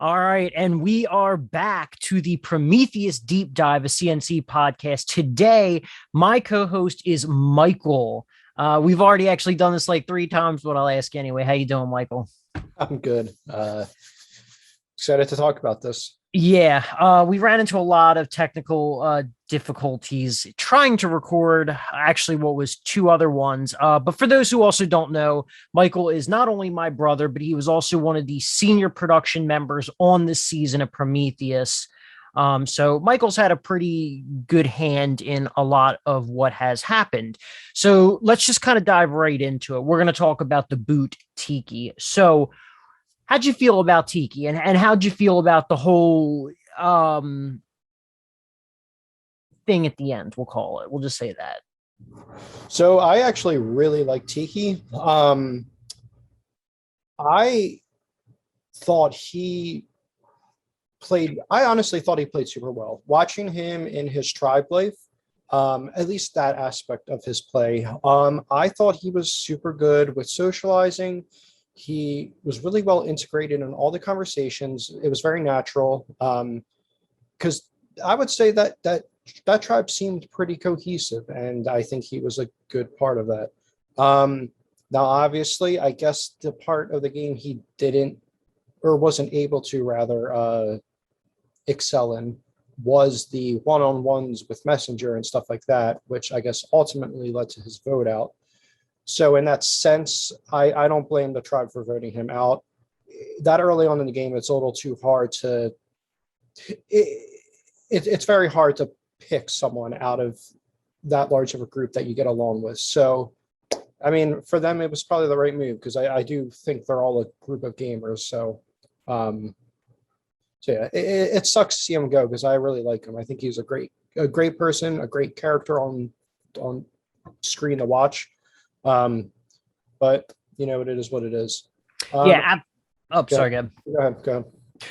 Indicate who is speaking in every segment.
Speaker 1: All right, and we are back to the Prometheus Deep Dive, a CNC podcast. Today, my co-host is Michael. We've already actually done this like 3 times, but I'll ask anyway. How you doing, Michael?
Speaker 2: I'm good. Excited to talk about this.
Speaker 1: Yeah, we ran into a lot of technical difficulties trying to record actually what was 2 other ones. But for those who also don't know, Michael is not only my brother, but he was also one of the senior production members on this season of Prometheus. So Michael's had a pretty good hand in a lot of what has happened. So let's just kind of dive right into it. We're going to talk about the boot Tiki. So how'd you feel about Tiki and how'd you feel about the whole thing at the end? We'll call it. We'll just say that.
Speaker 2: So I actually really like Tiki. I thought he I honestly thought he played super well. Watching him in his tribe life, at least that aspect of his play, I thought he was super good with socializing. He was really well integrated in all the conversations. It was very natural. Because I would say that tribe seemed pretty cohesive, and I think he was a good part of that. Now, obviously, I guess the part of the game he didn't or wasn't able to rather excel in was the one-on-ones with Messenger and stuff like that, which I guess ultimately led to his vote out. So in that sense, I don't blame the tribe for voting him out. That early on in the game, it's a little too hard to. It's very hard to pick someone out of that large of a group that you get along with. So, I mean, for them, it was probably the right move because I do think they're all a group of gamers. So yeah, it sucks to see him go because I really like him. I think he's a great person, a great character on screen to watch. But you know, it is what it is.
Speaker 1: Yeah. Sorry, Gab.
Speaker 2: Go ahead. Go ahead.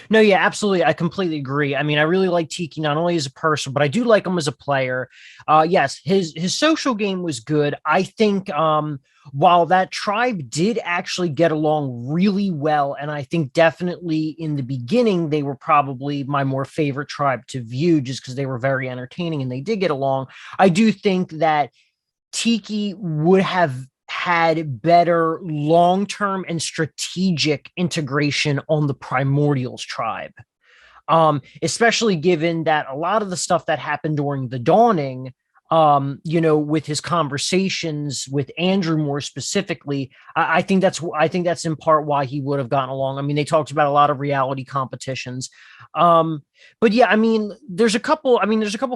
Speaker 1: No, yeah, absolutely. I completely agree. I mean, I really like Tiki not only as a person, but I do like him as a player. Yes, his social game was good. I think while that tribe did actually get along really well, and I think definitely in the beginning they were probably my more favorite tribe to view just because they were very entertaining and they did get along. I do think that Tiki would have had better long-term and strategic integration on the Primordials tribe. Especially given that a lot of the stuff that happened during the Dawning, with his conversations with Andrew more specifically, I think that's in part why he would have gotten along. I mean, they talked about a lot of reality competitions. But yeah, I mean, there's a couple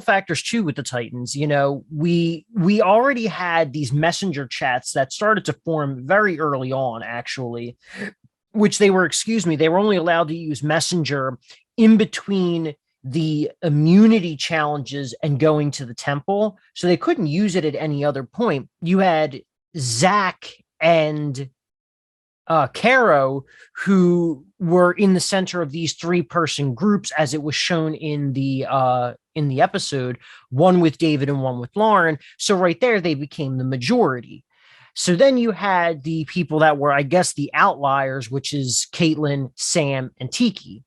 Speaker 1: factors too with the Titans. We already had these messenger chats that started to form very early on, actually, which they were only allowed to use messenger in between the immunity challenges and going to the temple. So they couldn't use it at any other point. You had Zach and Caro, who were in the center of these 3-person groups, as it was shown in the episode, one with David and one with Lauren. So right there, they became the majority. So then you had the people that were, I guess, the outliers, which is Caitlin, Sam, and Tiki.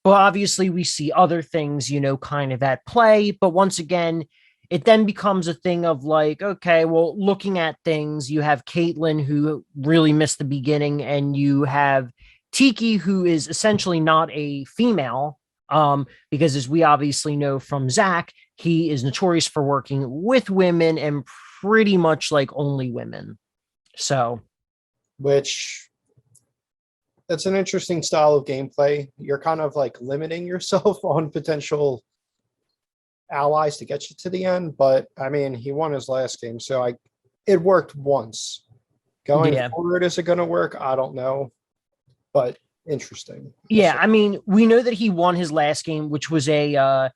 Speaker 1: But obviously we see other things, kind of at play. But once again, it then becomes a thing of like, okay, well, looking at things, you have Caitlin who really missed the beginning, and you have Tiki, who is essentially not a female, because as we obviously know from Zach, he is notorious for working with women and pretty much like only women. So,
Speaker 2: which it's an interesting style of gameplay. You're kind of like limiting yourself on potential allies to get you to the end, but I mean, he won his last game, so it worked once. Going forward, is it going to work? I don't know, but interesting.
Speaker 1: Yeah, I mean, we know that he won his last game, which was I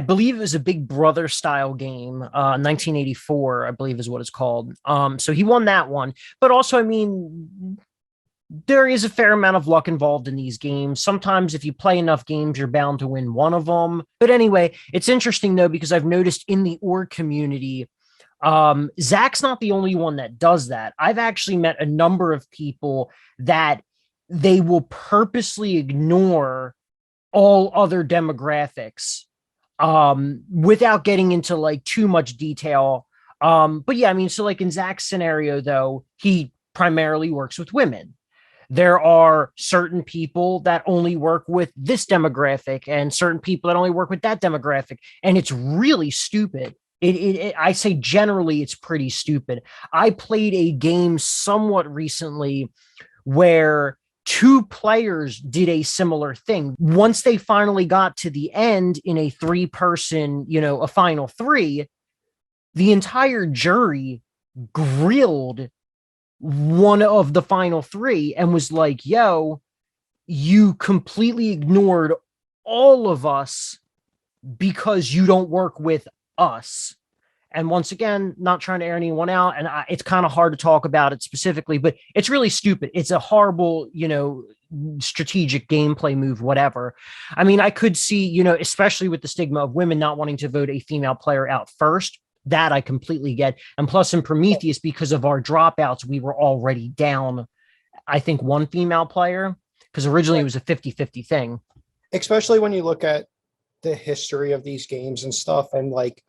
Speaker 1: believe it was a Big Brother style game, 1984, I believe is what it's called. So he won that one, but also, I mean, there is a fair amount of luck involved in these games. Sometimes if you play enough games, you're bound to win one of them. But anyway, it's interesting though, because I've noticed in the org community, Zach's not the only one that does that. I've actually met a number of people that they will purposely ignore all other demographics without getting into like too much detail. But yeah, I mean, so like in Zach's scenario, though, he primarily works with women. There are certain people that only work with this demographic and certain people that only work with that demographic. And it's really stupid. I say generally, it's pretty stupid. I played a game somewhat recently where two players did a similar thing. Once they finally got to the end in a 3-person, a final 3, the entire jury grilled one of the final 3 and was like, yo, you completely ignored all of us because you don't work with us. And once again, not trying to air anyone out, and it's kind of hard to talk about it specifically, but it's really stupid. It's a horrible, strategic gameplay move, whatever. I mean, I could see, especially with the stigma of women not wanting to vote a female player out first, that I completely get. And plus in Prometheus, because of our dropouts, we were already down, I think, 1 female player, because originally it was a 50-50 thing.
Speaker 2: Especially when you look at the history of these games and stuff, and like,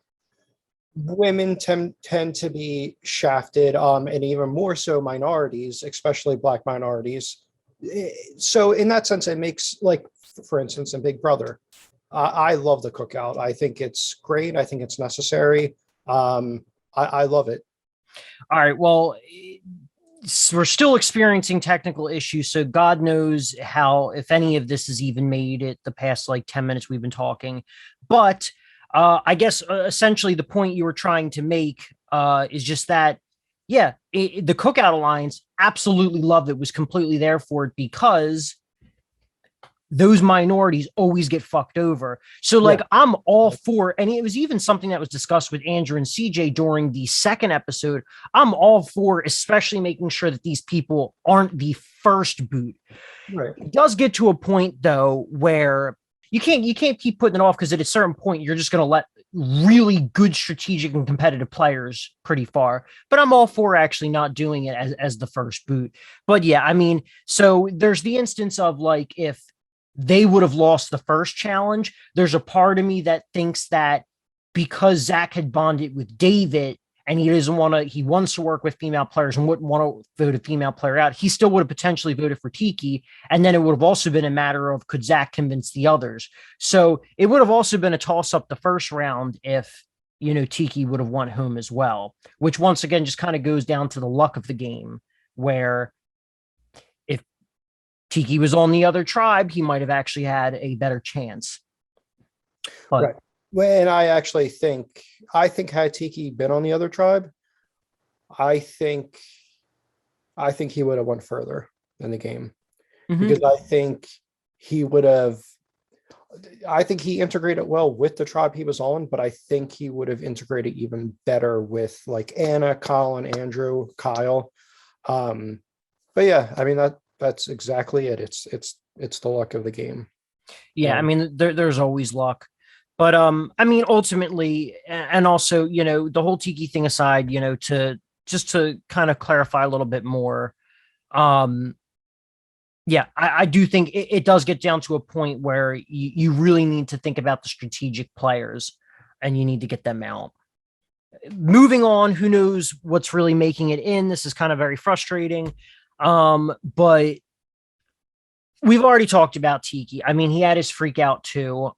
Speaker 2: women tend to be shafted, and even more so minorities, especially Black minorities. So in that sense, it makes, like, for instance, in Big Brother, I love the cookout. I think it's great. I think it's necessary. I love it.
Speaker 1: All right. Well, we're still experiencing technical issues, so God knows how, if any of this has even made it the past like 10 minutes we've been talking. But I guess essentially the point you were trying to make is just that, yeah, the Cookout Alliance absolutely loved it, was completely there for it, because those minorities always get fucked over. So like, yeah. I'm all for, and it was even something that was discussed with Andrew and CJ during the second episode. I'm all for especially making sure that these people aren't the first boot.
Speaker 2: Right.
Speaker 1: It does get to a point though where you can't keep putting it off, because at a certain point you're just going to let really good strategic and competitive players pretty far. But I'm all for actually not doing it as the first boot. But yeah, I mean, so there's the instance of like, if they would have lost the first challenge, there's a part of me that thinks that because Zach had bonded with David and he wants to work with female players and wouldn't want to vote a female player out, he still would have potentially voted for Tiki. And then it would have also been a matter of, could Zach convince the others? So it would have also been a toss up the first round if, Tiki would have won home as well, which once again just kind of goes down to the luck of the game, where if Tiki was on the other tribe, he might have actually had a better chance. But
Speaker 2: right. When I think had Tiki been on the other tribe, I think he would have went further in the game, because I think he integrated well with the tribe he was on, but I think he would have integrated even better with like Anna, Colin, Andrew, Kyle. But yeah, I mean, that's exactly it. It's the luck of the game.
Speaker 1: Yeah, I mean, there's always luck. But I mean, ultimately, and also, the whole Tiki thing aside, to kind of clarify a little bit more, yeah, I do think it does get down to a point where you really need to think about the strategic players, and you need to get them out. Moving on, who knows what's really making it in? This is kind of very frustrating, but we've already talked about Tiki. I mean, he had his freak out too,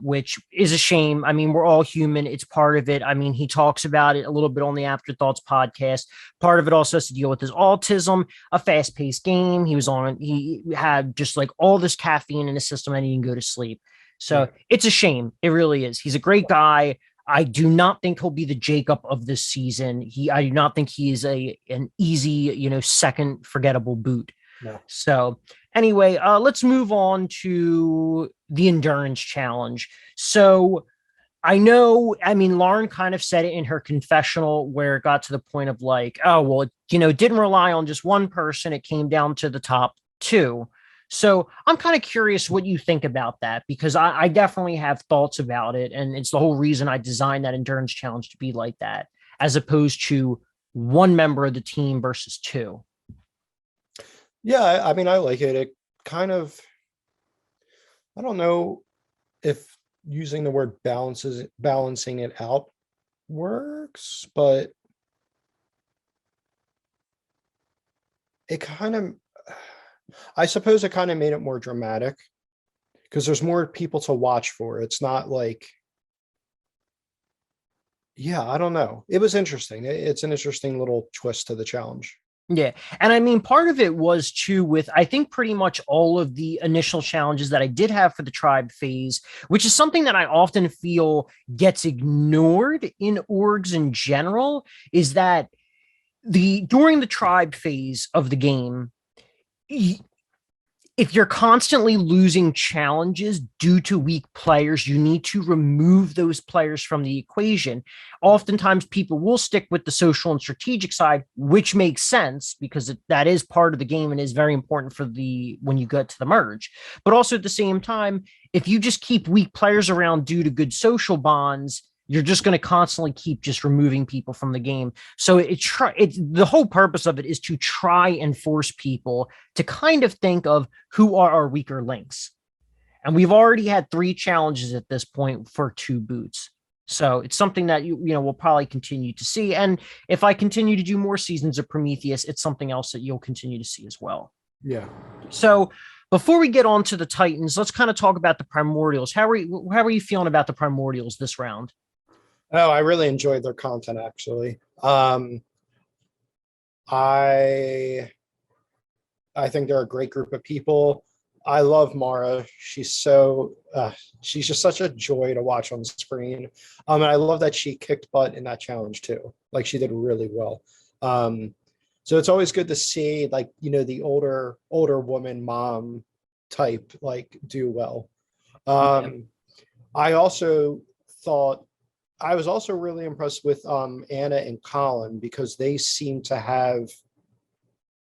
Speaker 1: which is a shame. I mean, we're all human. It's part of it. I mean, he talks about it a little bit on the Afterthoughts podcast. Part of it also has to deal with his autism, a fast-paced game. He had just like all this caffeine in his system and he didn't go to sleep. So It's a shame. It really is. He's a great guy. I do not think he'll be the Jacob of this season. I do not think he is an easy, second forgettable boot.
Speaker 2: No.
Speaker 1: So anyway, let's move on to the endurance challenge. So I know, I mean, Lauren kind of said it in her confessional, where it got to the point of like, oh, well, it didn't rely on just one person. It came down to the top 2. So I'm kind of curious what you think about that, because I definitely have thoughts about it. And it's the whole reason I designed that endurance challenge to be like that, as opposed to one member of the team versus 2.
Speaker 2: Yeah, I mean, I like it. kind of, I don't know if using the word balancing it out works, but it kind of, I suppose it kind of made it more dramatic because there's more people to watch for. It's not like, yeah, I don't know. It was interesting. It's an interesting little twist to the challenge.
Speaker 1: Yeah. And I mean, part of it was too with, I think, pretty much all of the initial challenges that I did have for the tribe phase, which is something that I often feel gets ignored in orgs in general, is that during the tribe phase of the game, if you're constantly losing challenges due to weak players, you need to remove those players from the equation. Oftentimes, people will stick with the social and strategic side, which makes sense because that is part of the game and is very important for when you get to the merge. But also at the same time, if you just keep weak players around due to good social bonds, you're just going to constantly keep just removing people from the game. So it's the whole purpose of it is to try and force people to kind of think of who are our weaker links. And we've already had 3 challenges at this point for 2 boots. So it's something that we'll probably continue to see. And if I continue to do more seasons of Prometheus, it's something else that you'll continue to see as well.
Speaker 2: Yeah.
Speaker 1: So before we get on to the Titans, let's kind of talk about the Primordials. How are you feeling about the Primordials this round?
Speaker 2: Oh, I really enjoyed their content actually. I think they're a great group of people. I love Mara. She's just such a joy to watch on screen. And I love that she kicked butt in that challenge too. Like she did really well. So it's always good to see the older woman mom type do well. I was also really impressed with Anna and Colin because they seem to have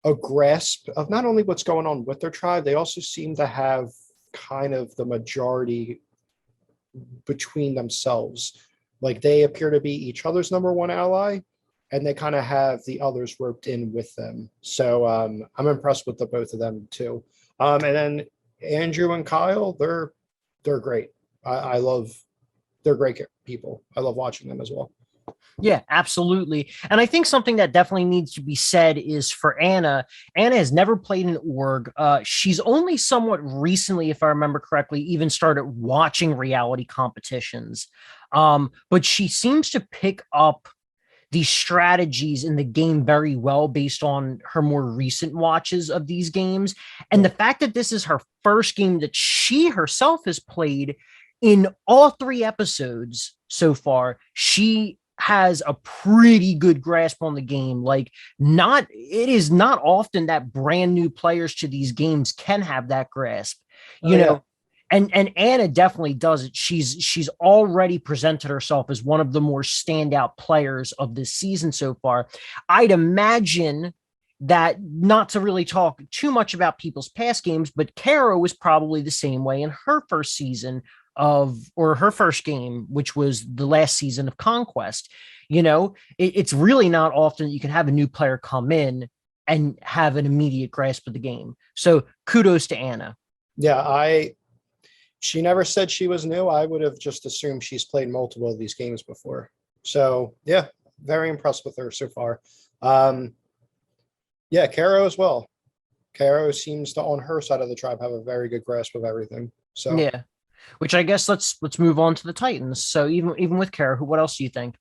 Speaker 2: a grasp of not only what's going on with their tribe, they also seem to have kind of the majority between themselves. Like they appear to be each other's number one ally, and they kind of have the others roped in with them. So I'm impressed with the both of them too. And then Andrew and Kyle, they're great. They're great people. I love watching them as well.
Speaker 1: Yeah, absolutely. And I think something that definitely needs to be said is for Anna. Anna has never played an org. She's only somewhat recently, if I remember correctly, even started watching reality competitions. But she seems to pick up these strategies in the game very well based on her more recent watches of these games. And the fact that this is her first game that she herself has played in all 3 episodes so far, she has a pretty good grasp on the game. It is not often that brand new players to these games can have that grasp, you know. And Anna definitely does it. She's already presented herself as one of the more standout players of this season so far. I'd imagine that, not to really talk too much about people's past games, but Caro was probably the same way in her first season or her first game, which was the last season of Conquest. It's really not often that you can have a new player come in and have an immediate grasp of the game. So kudos to Anna.
Speaker 2: Yeah, she never said she was new. I would have just assumed she's played multiple of these games before. So yeah, very impressed with her so far. Yeah, Caro as well. Caro seems to, on her side of the tribe, have a very good grasp of everything. So
Speaker 1: yeah. Which I guess let's move on to the Titans. So even with Caro, what else do you think?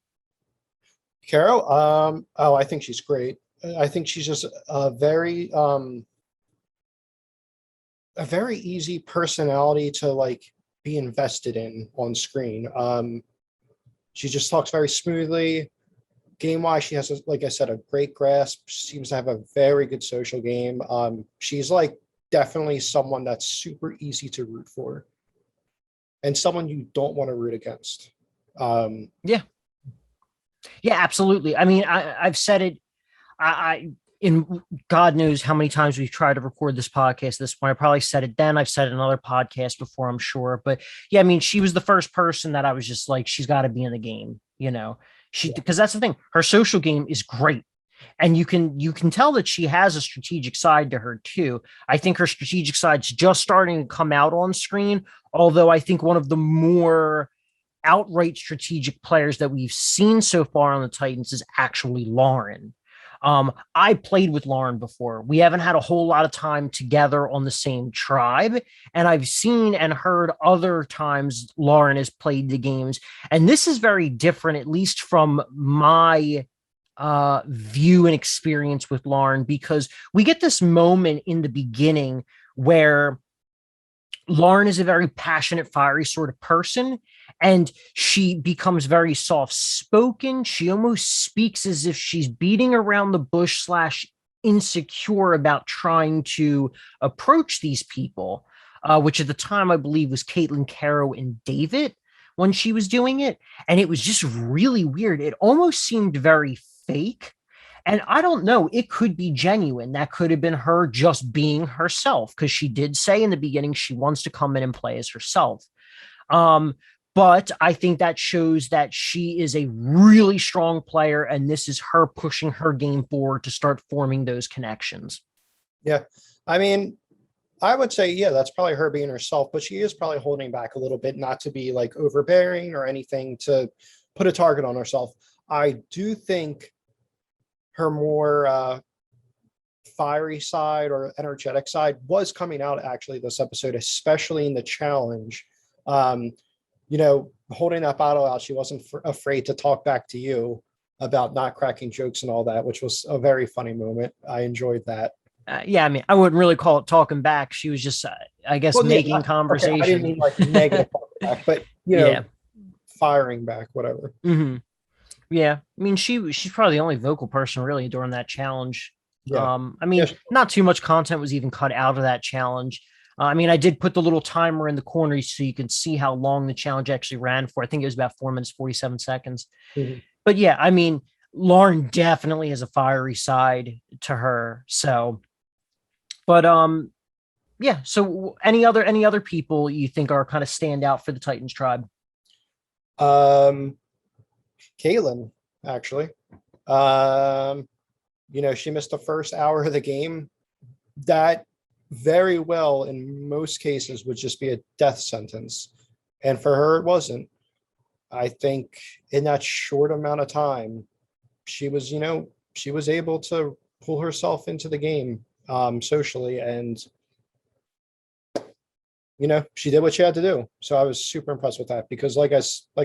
Speaker 2: Caro, I think she's great. I think she's just a very easy personality to be invested in on screen. She just talks very smoothly. Game-wise, she has, like I said, a great grasp. She seems to have a very good social game. She's definitely someone that's super easy to root for, and someone you don't want to root against.
Speaker 1: Yeah, absolutely. I mean, I've said it. In God knows how many times we've tried to record this podcast at this point. I probably said it then. I've said it in another podcast before, I'm sure. But yeah, I mean, she was the first person that I was just like, she's got to be in the game, because that's the thing. Her social game is great. And you can tell that she has a strategic side to her too. I think her strategic side's just starting to come out on screen, although I think one of the more outright strategic players that we've seen so far on the Titans is actually Lauren. I played with Lauren before. We haven't had a whole lot of time together on the same tribe, and I've seen and heard other times Lauren has played the games, and this is very different, at least from my view and experience with Lauren, because we get this moment in the beginning where Lauren is a very passionate, fiery sort of person, and she becomes very soft spoken. She almost speaks as if she's beating around the bush slash insecure about trying to approach these people, which at the time I believe was Caitlin, Caro, and David when she was doing it. And it was just really weird. It almost seemed very fake. And I don't know, it could be genuine. That could have been her just being herself, because she did say in the beginning she wants to come in and play as herself. Um, but I think that shows that she is a really strong player, and this is her pushing her game forward to start forming those connections.
Speaker 2: Yeah. I mean, I would say, yeah, that's probably her being herself, but she is probably holding back a little bit, not to be like overbearing or anything, to put a target on herself. I do think her more fiery side or energetic side was coming out actually this episode, especially in the challenge. Holding that bottle out, she wasn't afraid to talk back to you about not cracking jokes and all that, which was a very funny moment. I enjoyed that.
Speaker 1: Yeah, I mean, I wouldn't really call it talking back. She was just, I guess,
Speaker 2: Well,
Speaker 1: making
Speaker 2: okay,
Speaker 1: conversation.
Speaker 2: I didn't mean like negative back, but
Speaker 1: Yeah.
Speaker 2: firing back, whatever.
Speaker 1: Mm-hmm. Yeah, I mean, she's probably the only vocal person really during that challenge.
Speaker 2: Yeah.
Speaker 1: I mean, not too much content was even cut out of that challenge. I mean, I did put the little timer in the corner so you can see how long the challenge actually ran for. I think it was about 4 minutes, 47 seconds.
Speaker 2: Mm-hmm.
Speaker 1: But yeah, I mean, Lauren definitely has a fiery side to her. So, but yeah. So any other people you think are kind of stand out for the Titans tribe?
Speaker 2: Caitlin, actually. She missed the first hour of the game. That very well, in most cases, would just be a death sentence. And for her, it wasn't. I think in that short amount of time, she was able to pull herself into the game socially. And, she did what she had to do. So I was super impressed with that, because like I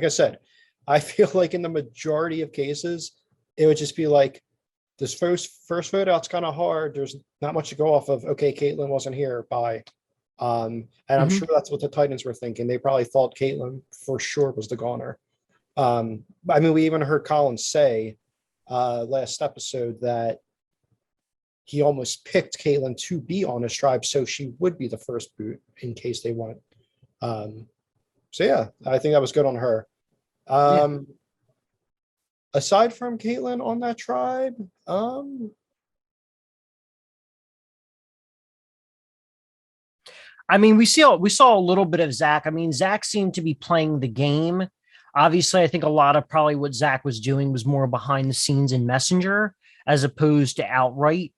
Speaker 2: said, I feel like in the majority of cases, it would just be like, this first photo out's kind of hard. There's not much to go off of. Okay, Caitlin wasn't here. Bye. And I'm sure that's what the Titans were thinking. They probably thought Caitlin for sure was the goner. I mean, we even heard Colin say last episode that he almost picked Caitlin to be on his tribe, so she would be the first boot in case they went. So yeah, I think that was good on her.
Speaker 1: Yeah.
Speaker 2: Aside from Caitlin on that tribe,
Speaker 1: I mean, we saw a little bit of Zach. I mean, Zach seemed to be playing the game. Obviously, I think a lot of probably what Zach was doing was more behind the scenes in Messenger as opposed to outright.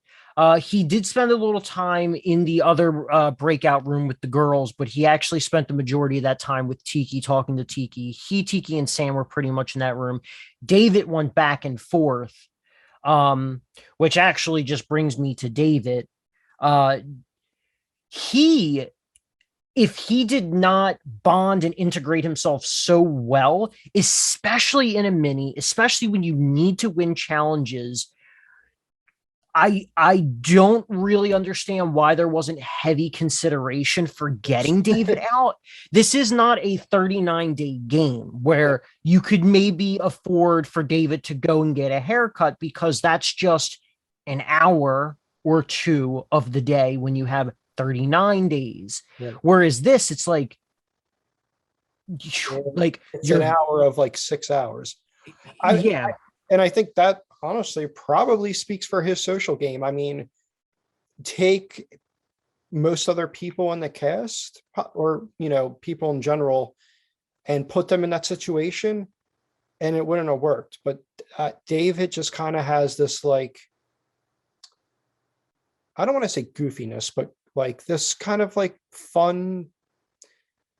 Speaker 1: He did spend a little time in the other breakout room with the girls, but he actually spent the majority of that time with Tiki, talking to Tiki. Tiki, and Sam were pretty much in that room. David went back and forth, which actually just brings me to David. He If he did not bond and integrate himself so well, especially in a mini, especially when you need to win challenges, I don't really understand why there wasn't heavy consideration for getting David out. This is not a 39-day game where you could maybe afford for David to go and get a haircut, because that's just an hour or two of the day when you have 39 days.
Speaker 2: Yeah.
Speaker 1: Whereas this, it's like
Speaker 2: it's an hour of like 6 hours. And I think that honestly probably speaks for his social game. I mean, take most other people in the cast, or people in general, and put them in that situation, and it wouldn't have worked. But David just kind of has this like I don't want to say goofiness, but like this kind of like fun,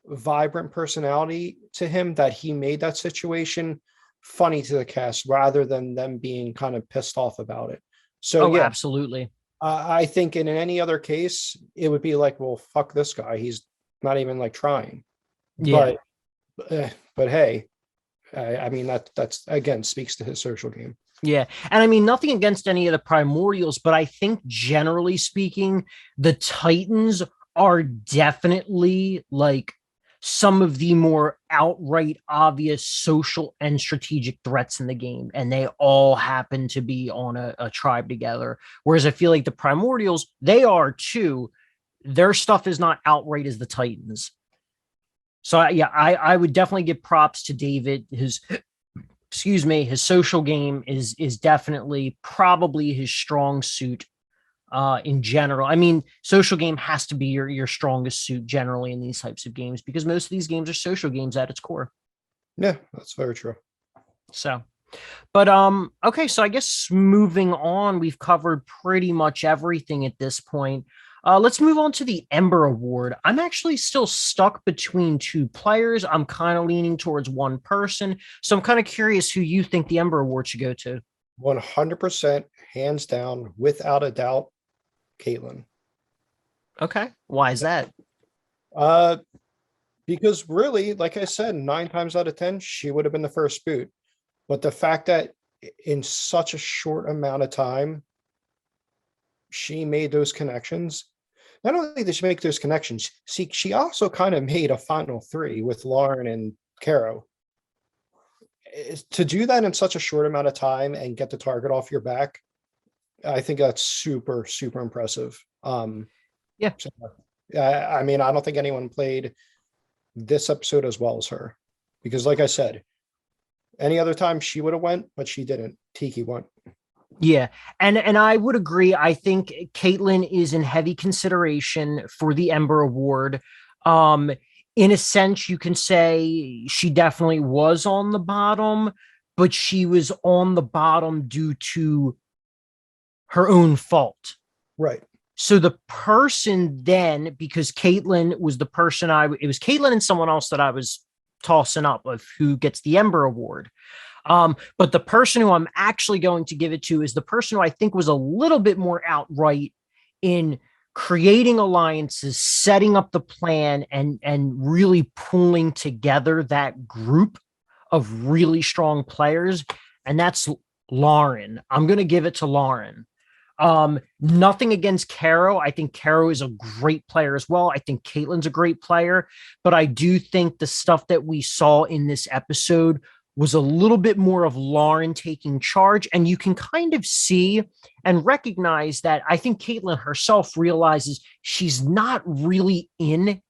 Speaker 2: vibrant personality to him that he made that situation funny to the cast rather than them being kind of pissed off about it. So
Speaker 1: Oh,
Speaker 2: yeah,
Speaker 1: absolutely.
Speaker 2: I think in any other case, it would be like, well, fuck this guy. He's not even like trying.
Speaker 1: Yeah.
Speaker 2: But but hey, I mean that's again speaks to his social game.
Speaker 1: Yeah. And I mean, nothing against any of the primordials, but I think generally speaking, the Titans are definitely like some of the more outright obvious social and strategic threats in the game. And they all happen to be on a tribe together. Whereas I feel like the primordials, they are too. Their stuff is not outright as the Titans. So yeah, I would definitely give props to David. His social game is definitely probably his strong suit in general. I mean, social game has to be your strongest suit generally in these types of games because most of these games are social games at its core.
Speaker 2: Yeah, that's very true.
Speaker 1: So, but okay, so I guess moving on, we've covered pretty much everything at this point. Let's move on to the Ember Award. I'm actually still stuck between two players. I'm kind of leaning towards one person. So I'm kind of curious who you think the Ember Award should go to.
Speaker 2: 100% hands down, without a doubt, Caitlin.
Speaker 1: Okay. Why is that?
Speaker 2: Uh, because really, like I said, 9 times out of 10, she would have been the first boot. But the fact that in such a short amount of time, she made those connections. Not only did she make those connections, see, she also kind of made a final three with Lauren and Caro. To do that in such a short amount of time and get the target off your back, I think that's super, super impressive.
Speaker 1: Yeah.
Speaker 2: So, I mean, I don't think anyone played this episode as well as her, because like I said, any other time she would have went, but she didn't. Tiki went.
Speaker 1: Yeah, and I would agree. I think Caitlin is in heavy consideration for the Ember Award. In a sense, you can say she definitely was on the bottom, but she was on the bottom due to her own fault.
Speaker 2: Right.
Speaker 1: So the person then, because Caitlin was the person it was Caitlin and someone else that I was tossing up of who gets the Ember Award. But the person who I'm actually going to give it to is the person who I think was a little bit more outright in creating alliances, setting up the plan, and really pulling together that group of really strong players. And that's Lauren. I'm going to give it to Lauren. Nothing against Caro. I think Caro is a great player as well. I think Caitlin's a great player, but I do think the stuff that we saw in this episode was a little bit more of Lauren taking charge. And you can kind of see and recognize that I think Caitlin herself realizes she's not really in,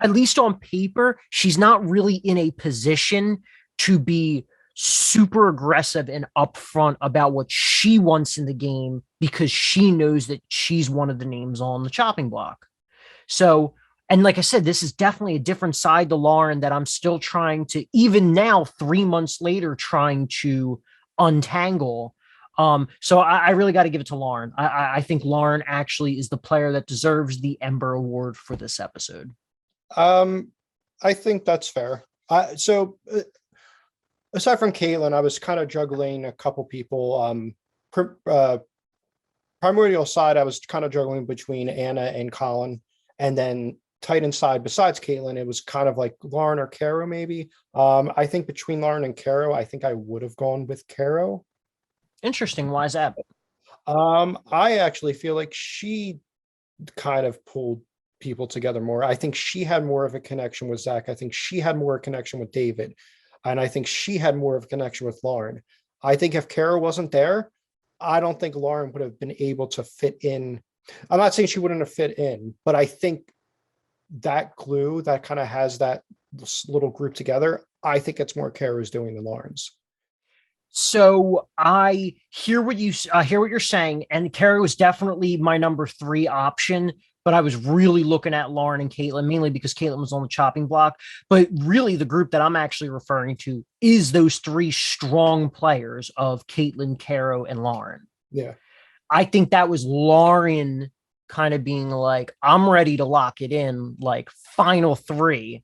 Speaker 1: at least on paper, she's not really in a position to be super aggressive and upfront about what she wants in the game because she knows that she's one of the names on the chopping block. So, and like I said, this is definitely a different side to Lauren that I'm still trying to, even now, 3 months later, trying to untangle. So I really got to give it to Lauren. I think Lauren actually is the player that deserves the Ember Award for this episode.
Speaker 2: I think that's fair. Aside from Caitlin, I was kind of juggling a couple people. Primordial side, I was kind of juggling between Anna and Colin, and then Titan side, besides Caitlin, it was kind of like Lauren or Caro, maybe. I think between Lauren and Caro, I think I would have gone with Caro.
Speaker 1: Interesting. Why is that?
Speaker 2: I actually feel like she kind of pulled people together more. I think she had more of a connection with Zach. I think she had more connection with David. And I think she had more of a connection with Lauren. I think if Caro wasn't there, I don't think Lauren would have been able to fit in. I'm not saying she wouldn't have fit in, but I think that glue that kind of has that little group together, I think it's more Caro's doing than Lauren's.
Speaker 1: So I hear what you're saying, and Caro was definitely my number 3 option. But I was really looking at Lauren and Caitlin, mainly because Caitlin was on the chopping block. But really, the group that I'm actually referring to is those 3 strong players of Caitlin, Caro, and Lauren.
Speaker 2: Yeah.
Speaker 1: I think that was Lauren kind of being like, I'm ready to lock it in, like final three.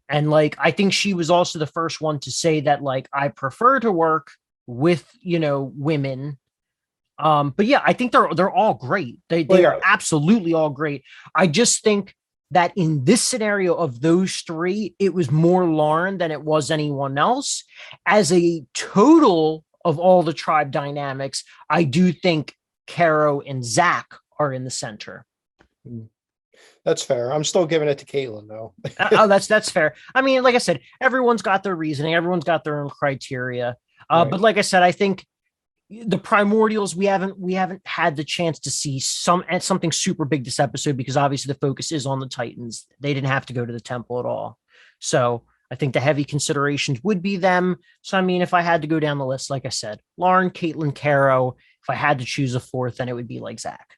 Speaker 1: And like, I think she was also the first one to say that, like, I prefer to work with, women. But yeah, I think they're all great. They are absolutely all great. I just think that in this scenario of those three, it was more Lauren than it was anyone else. As a total of all the tribe dynamics, I do think Caro and Zach are in the center.
Speaker 2: That's fair. I'm still giving it to Caitlin though.
Speaker 1: That's fair. I mean, like I said, everyone's got their reasoning, everyone's got their own criteria.
Speaker 2: Right.
Speaker 1: But like I said, I think the primordials, we haven't had the chance to see something super big this episode, because obviously the focus is on the Titans. They didn't have to go to the temple at all. So I think the heavy considerations would be them. So I mean, if I had to go down the list, like I said, Lauren, Caitlin, Caro, if I had to choose a fourth, then it would be like Zach.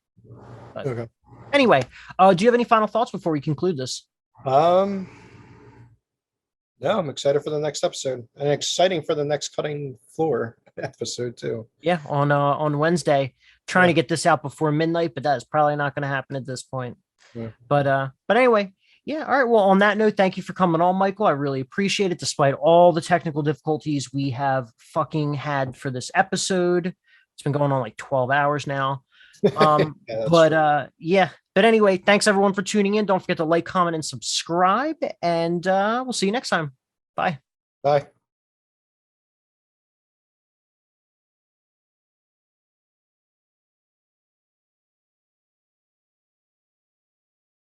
Speaker 1: But
Speaker 2: Okay.
Speaker 1: anyway, do you have any final thoughts before we conclude this?
Speaker 2: No, I'm excited for the next episode, and exciting for the next cutting floor episode too.
Speaker 1: Yeah, on Wednesday. Trying to get this out before midnight, but that is probably not going to happen at this point.
Speaker 2: Yeah.
Speaker 1: But anyway, yeah. All right. Well, on that note, thank you for coming on, Michael. I really appreciate it, despite all the technical difficulties we have fucking had for this episode. It's been going on like 12 hours now. Yeah. But anyway, thanks everyone for tuning in. Don't forget to like, comment, and subscribe, and we'll see you next time. Bye.
Speaker 2: Bye.